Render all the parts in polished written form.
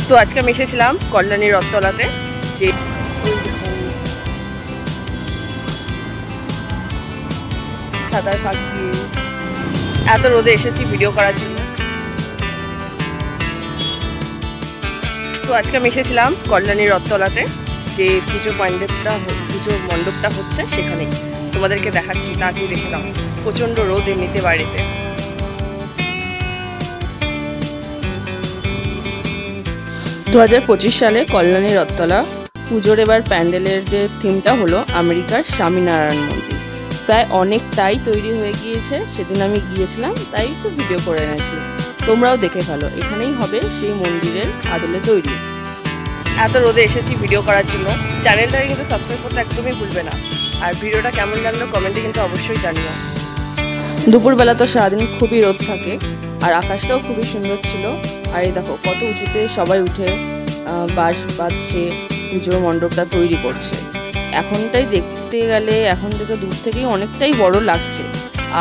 তো আজকে আমি এসেছিলাম কল্যাণী রথতলাতে, যে ছাতার ফাঁক দিয়ে এত রোদে এসেছি ভিডিও করার জন্য। তো আজকে আমি এসেছিলাম কল্যাণী রথতলাতে, যে পুজো মণ্ডপটা হচ্ছে সেখানেই তোমাদেরকে দেখাচ্ছি। তাড়াতাড়ি দেখে নাও, প্রচণ্ড রোদ এমনিতে বাড়িতে। দু 2025 সালে কল্যাণী রথতলা পুজোর এবার প্যান্ডেলের যে থিমটা হলো আমেরিকার স্বামীনারায়ণ মন্দির। প্রায় অনেকটাই তৈরি হয়ে গিয়েছে, সেদিন আমি গিয়েছিলাম তাই একটু ভিডিও করে এনেছি, তোমরাও দেখে ফেলো। এখানেই হবে সেই মন্দিরের আদলে তৈরি। এত রোদে এসেছি ভিডিও করার জন্য। চ্যানেলটাকে কিন্তু সাবস্ক্রাইব করতে একদমই ভুলবে না, আর ভিডিওটা কেমন লাগলো কমেন্টে কিন্তু অবশ্যই জানিও। দুপুরবেলা তো সারাদিন খুবই রোদ থাকে, আর আকাশটাও খুবই সুন্দর ছিল। আর এই দেখো কত উঁচুতে সবাই উঠে বাঁশ বাঁধছে, পুজোর মণ্ডপটা তৈরি করছে। এখনটাই দেখতে গেলে এখন থেকে দূর থেকেই অনেকটাই বড় লাগছে,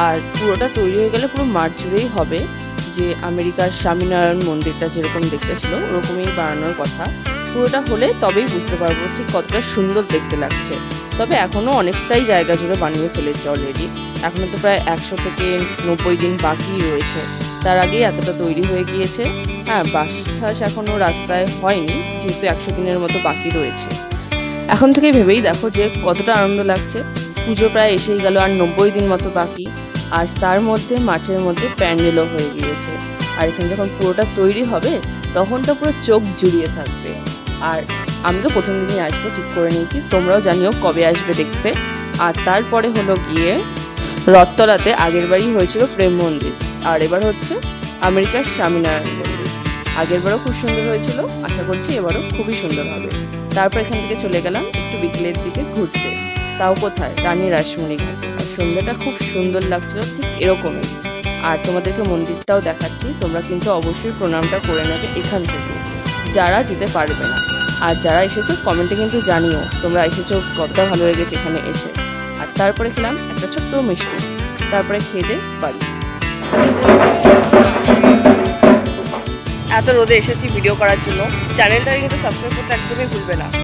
আর পুরোটা তৈরি হয়ে গেলে পুরো মাঠ জুড়েই হবে, যে আমেরিকার স্বামীনারায়ণ মন্দিরটা যেরকম দেখতে ছিল ওরকমই বানানোর কথা। পুরোটা হলে তবেই বুঝতে পারবো ঠিক কতটা সুন্দর দেখতে লাগছে। তবে এখনও অনেকটাই জায়গা জুড়ে বানিয়ে ফেলেছে অলরেডি। এখনও তো প্রায় 100 থেকে 90 দিন বাকি রয়েছে, তার আগেই এতটা তৈরি হয়ে গিয়েছে। হ্যাঁ, বাস ঠাস এখনও রাস্তায় হয়নি, যেহেতু 100 দিনের মতো বাকি রয়েছে। এখন থেকে ভেবেই দেখো যে কতটা আনন্দ লাগছে। পুজো প্রায় এসেই গেল, আর 90 দিন মতো বাকি, আর তার মধ্যে মাঠের মধ্যে প্যান্ডেলও হয়ে গিয়েছে। আর এখানে যখন পুরোটা তৈরি হবে তখন তো পুরো চোখ জুড়িয়ে থাকবে। আর আমি তো প্রথম দিনই আসবো ঠিক করে নিয়েছি, তোমরাও জানিও কবে আসবে দেখতে। আর তারপরে হলো গিয়ে রথতলাতে আগের বারই হয়েছিল প্রেম মন্দির, আর এবার হচ্ছে আমেরিকার স্বামীনারায়ণ মন্দির। আগের বারও খুব সুন্দর হয়েছিল, আশা করছি এবারও খুবই সুন্দর হবে। তারপর এখান থেকে চলে গেলাম একটু বিকেলের দিকে ঘুরতে, তাও কোথায়, রানী রাসমণি ঘাটে। আর সন্ধ্যাটা খুব সুন্দর লাগছিল, ঠিক এরকমই। আর তোমাদেরকে মন্দিরটাও দেখাচ্ছি, তোমরা কিন্তু অবশ্যই প্রণামটা করে নেবে এখান থেকে, যারা যেতে পারবে না। আর যারা এসেছো কমেন্টে কিন্তু জানিও তোমরা এসেছো, কতটা ভালো লেগেছে এখানে এসে। আর তারপরে খেলাম একটা ছোট্ট মিষ্টি, তারপরে খেয়ে দে বাড়ি। এত রোদে এসেছি ভিডিও করার জন্য। চ্যানেলটাকে কিন্তু সাবস্ক্রাইব করতে একদমই ভুলবে না।